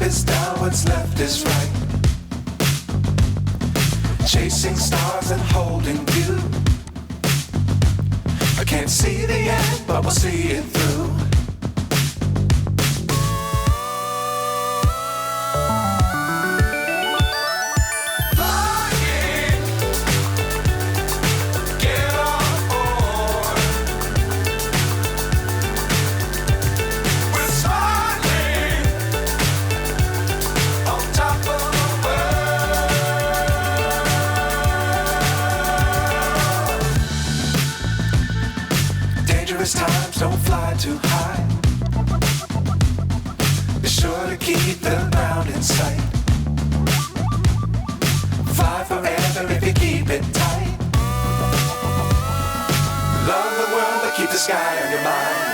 is down, what's left is right. Chasing stars and holding you. I can't see the end, but we'll see it through. Times don't fly too high. Be sure to keep the ground in sight. Fly forever if you keep it tight. Love the world, but keep the sky on your mind.